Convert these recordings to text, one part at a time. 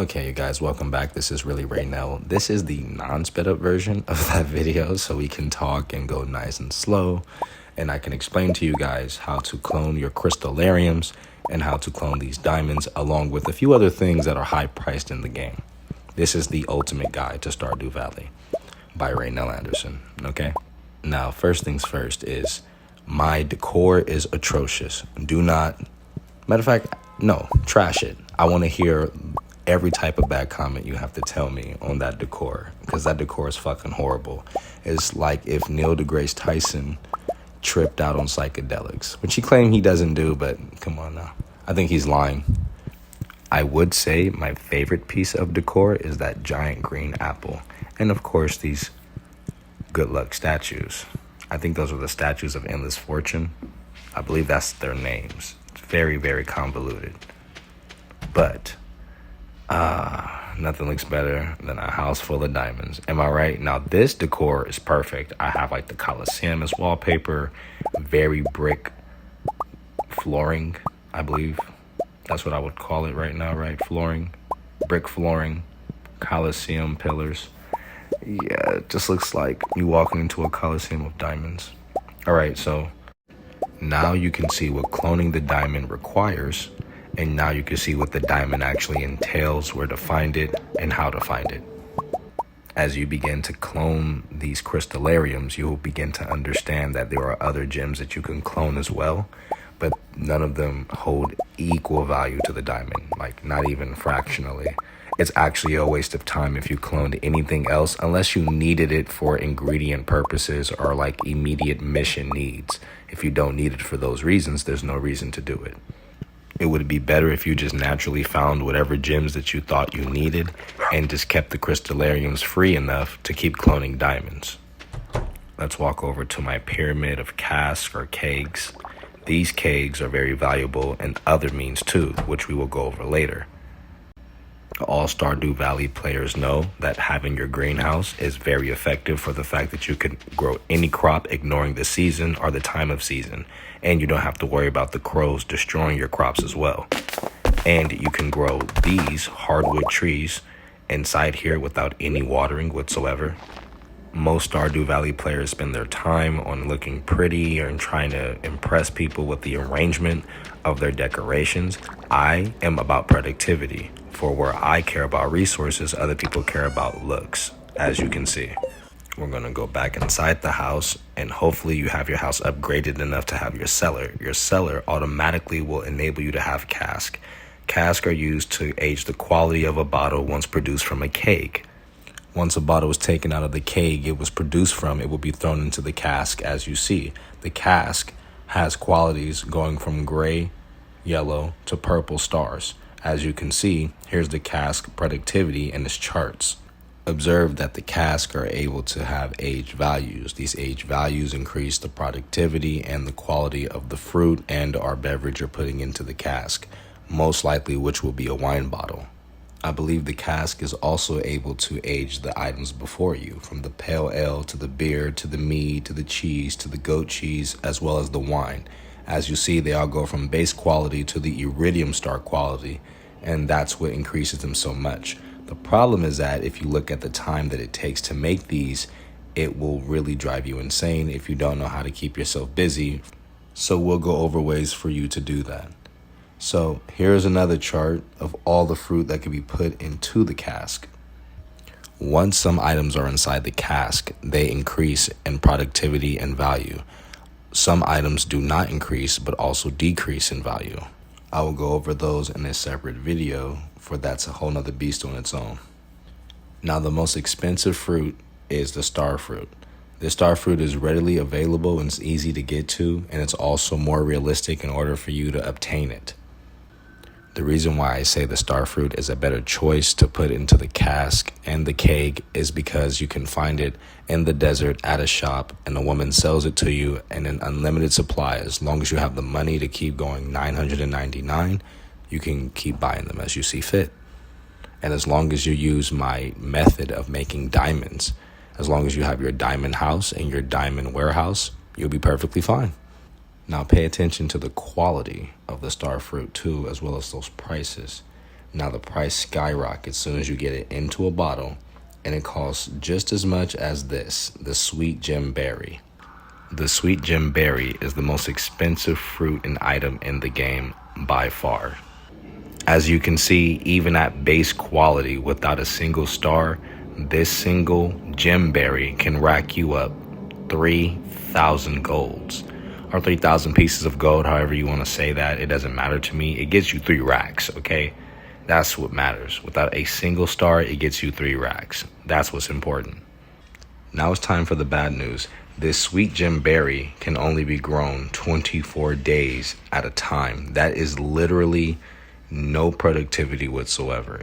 Okay, you guys, welcome back. This is really Raynell. This is the non-sped up version of that video, so we can talk and go nice and slow, and I can explain to you guys how to clone your crystallariums and how to clone these diamonds, along with a few other things that are high priced in the game. This is the ultimate guide to Stardew Valley by Raynell Anderson, okay? Now, first things first is my decor is atrocious. Do not, matter of fact, no, trash it. I want to hear every type of bad comment you have to tell me on that decor, because that decor is fucking horrible. It's like if Neil deGrasse Tyson tripped out on psychedelics, which he claimed he doesn't do, but come on now. I think he's lying. I would say my favorite piece of decor is that giant green apple. And of course, these good luck statues. I think those are the statues of Endless Fortune. I believe that's their names. It's very, very convoluted. But nothing looks better than a house full of diamonds. Am I right? Now, this decor is perfect. I have like the Coliseum as wallpaper, very brick flooring, I believe. That's what I would call it right now, right? Flooring, brick flooring, Coliseum pillars. Yeah, it just looks like you walking into a Coliseum of diamonds. All right, so now you can see what cloning the diamond requires. And now you can see what the diamond actually entails, where to find it, and how to find it. As you begin to clone these crystallariums, you will begin to understand that there are other gems that you can clone as well, but none of them hold equal value to the diamond, like not even fractionally. It's actually a waste of time if you cloned anything else, unless you needed it for ingredient purposes or like immediate mission needs. If you don't need it for those reasons, there's no reason to do it. It would be better if you just naturally found whatever gems that you thought you needed and just kept the crystallariums free enough to keep cloning diamonds. Let's walk over to my pyramid of casks or kegs. These kegs are very valuable and other means too, which we will go over later. All Stardew Valley players know that having your greenhouse is very effective for the fact that you can grow any crop ignoring the season or the time of season, and you don't have to worry about the crows destroying your crops as well. And you can grow these hardwood trees inside here without any watering whatsoever. Most Stardew Valley players spend their time on looking pretty and trying to impress people with the arrangement of their decorations. I am about productivity. For where I care about resources, other people care about looks, as you can see. We're going to go back inside the house, and hopefully you have your house upgraded enough to have your cellar. Your cellar automatically will enable you to have cask. Cask are used to age the quality of a bottle once produced from a keg. Once a bottle was taken out of the keg it was produced from, it will be thrown into the cask, as you see. The cask has qualities going from gray, yellow, to purple stars. As you can see, here's the cask productivity and its charts. Observe that the cask are able to have age values. These age values increase the productivity and the quality of the fruit and our beverage you're putting into the cask, most likely which will be a wine bottle. I believe the cask is also able to age the items before you, from the pale ale to the beer to the mead to the cheese to the goat cheese, as well as the wine. As you see, they all go from base quality to the iridium star quality, and that's what increases them so much. The problem is that if you look at the time that it takes to make these, it will really drive you insane if you don't know how to keep yourself busy. So we'll go over ways for you to do that. So here's another chart of all the fruit that can be put into the cask. Once some items are inside the cask, they increase in productivity and value. Some items do not increase, but also decrease in value. I will go over those in a separate video, for that's a whole nother beast on its own. Now, the most expensive fruit is the star fruit. The star fruit is readily available and it's easy to get to, and it's also more realistic in order for you to obtain it. The reason why I say the star fruit is a better choice to put into the cask and the keg is because you can find it in the desert at a shop, and a woman sells it to you in an unlimited supply. As long as you have the money to keep going 999, you can keep buying them as you see fit. And as long as you use my method of making diamonds, as long as you have your diamond house and your diamond warehouse, you'll be perfectly fine. Now pay attention to the quality of the star fruit too, as well as those prices. Now the price skyrockets as soon as you get it into a bottle, and it costs just as much as this, the Sweet Gem Berry. The Sweet Gem Berry is the most expensive fruit and item in the game by far. As you can see, even at base quality without a single star, this single gem berry can rack you up 3,000 golds or 3,000 pieces of gold, however you want to say that. It doesn't matter to me. It gets you 3 racks, okay? That's what matters. Without a single star, it gets you 3 racks. That's what's important. Now it's time for the bad news. This Sweet Gem Berry can only be grown 24 days at a time. That is literally no productivity whatsoever.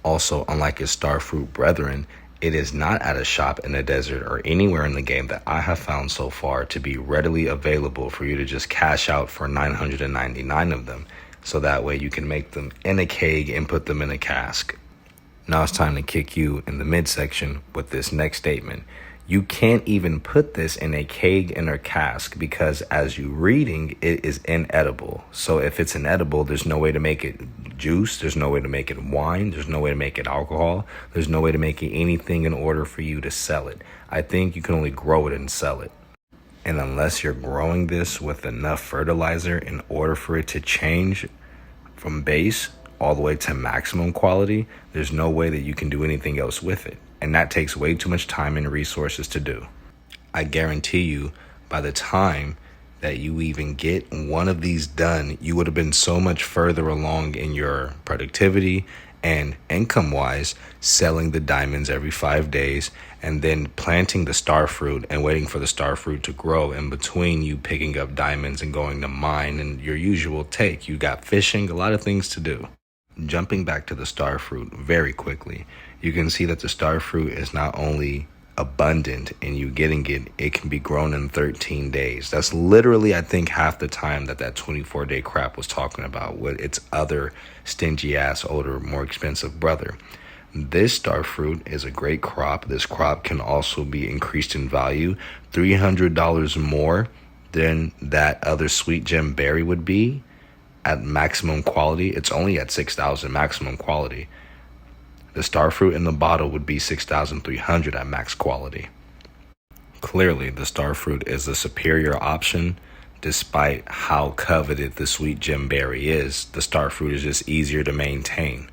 Also, unlike its starfruit brethren, it is not at a shop in the desert or anywhere in the game that I have found so far to be readily available for you to just cash out for 999 of them. So that way you can make them in a keg and put them in a cask. Now it's time to kick you in the midsection with this next statement. You can't even put this in a keg and or cask because as you reading, it is inedible. So if it's inedible, there's no way to make it juice. There's no way to make it wine. There's no way to make it alcohol. There's no way to make it anything in order for you to sell it. I think you can only grow it and sell it. And unless you're growing this with enough fertilizer in order for it to change from base all the way to maximum quality, there's no way that you can do anything else with it. And that takes way too much time and resources to do. I guarantee you, by the time that you even get one of these done, you would have been so much further along in your productivity and income-wise, selling the diamonds every 5 days and then planting the star fruit and waiting for the star fruit to grow in between you picking up diamonds and going to mine and your usual take. You got fishing, a lot of things to do. Jumping back to the star fruit very quickly, you can see that the star fruit is not only abundant in you getting it, it can be grown in 13 days. That's literally, I think, half the time that 24-day crap was talking about with its other stingy ass, older, more expensive brother. This star fruit is a great crop. This crop can also be increased in value, $300 more than that other Sweet Gem Berry would be at maximum quality. It's only at 6,000 maximum quality. The star fruit in the bottle would be 6,300 at max quality. Clearly, the star fruit is the superior option. Despite how coveted the Sweet Gem Berry is, the star fruit is just easier to maintain.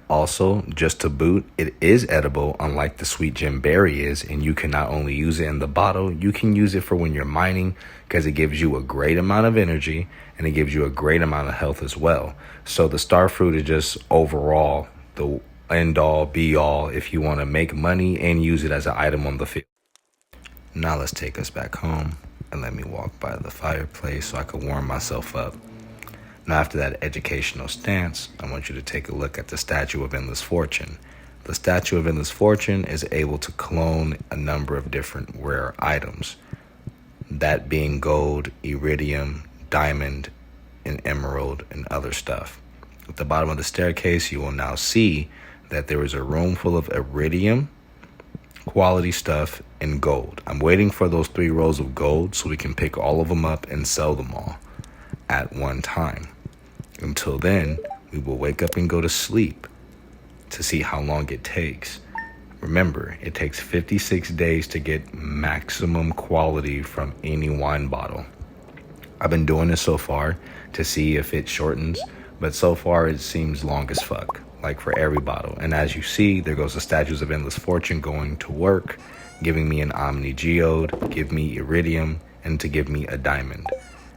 Also, just to boot, it is edible, unlike the Sweet Gem Berry is, and you can not only use it in the bottle, you can use it for when you're mining because it gives you a great amount of energy and it gives you a great amount of health as well. So the star fruit is just overall the end all be all if you want to make money and use it as an item on the field. Now let's take us back home and let me walk by the fireplace so I can warm myself up. Now after that educational stance, I want you to take a look at the Statue of Endless Fortune. The Statue of Endless Fortune is able to clone a number of different rare items, that being gold, iridium, diamond, and emerald, and other stuff. At the bottom of the staircase, you will now see that there is a room full of iridium, quality stuff, and gold. I'm waiting for those 3 rows of gold so we can pick all of them up and sell them all at one time. Until then, we will wake up and go to sleep to see how long it takes. Remember, it takes 56 days to get maximum quality from any wine bottle. I've been doing this so far to see if it shortens, but so far it seems long as fuck, like for every bottle. And as you see, there goes the Statues of Endless Fortune going to work, giving me an Omni Geode, give me iridium, and to give me a diamond.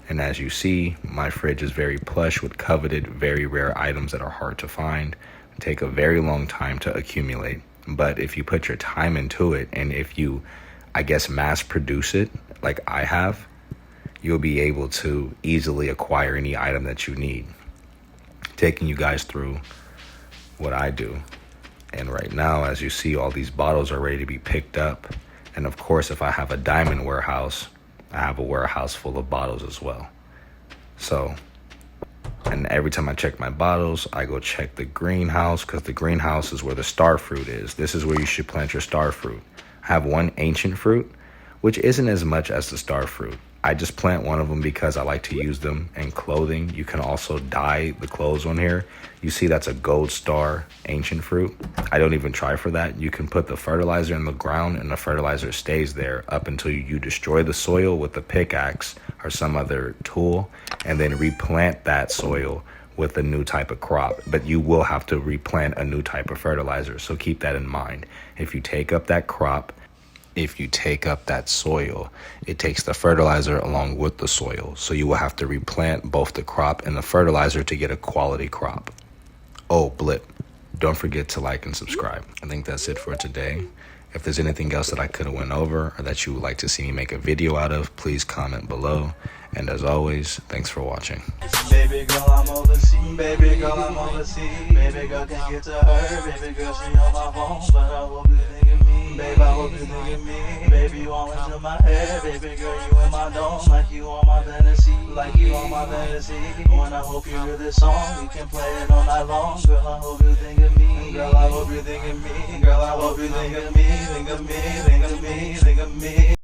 And as you see, my fridge is very plush with coveted, very rare items that are hard to find, take a very long time to accumulate. But if you put your time into it, and if you, I guess, mass produce it like I have, you'll be able to easily acquire any item that you need. Taking you guys through what I do. And right now, as you see, all these bottles are ready to be picked up. And of course, if I have a diamond warehouse, I have a warehouse full of bottles as well. So, and every time I check my bottles, I go check the greenhouse, because the greenhouse is where the star fruit is. This is where you should plant your star fruit. I have one ancient fruit, which isn't as much as the star fruit. I just plant one of them because I like to use them in clothing. You can also dye the clothes on here. You see that's a gold star ancient fruit. I don't even try for that. You can put the fertilizer in the ground and the fertilizer stays there up until you destroy the soil with a pickaxe or some other tool, and then replant that soil with a new type of crop. But you will have to replant a new type of fertilizer, so keep that in mind. If you take up that crop, if you take up that soil, it takes the fertilizer along with the soil. So you will have to replant both the crop and the fertilizer to get a quality crop. Oh, blip. Don't forget to like and subscribe. I think that's it for today. If there's anything else that I could have went over or that you would like to see me make a video out of, please comment below. And as always, thanks for watching. Baby girl, I'm overseas. Baby girl, I'm overseas. Baby girl, can't get to her. Baby girl, she on my phone, but I hope you think of me. Babe, I hope you think of me. Baby, you always in my head. Baby girl, you in my dome, like you on my fantasy. Like you on my fantasy. When I hope you hear this song, we can play it all night long. Girl, I hope you think of me. Girl, I hope you think of me. Girl, I hope you think of me. Think of me, think of me, think of me.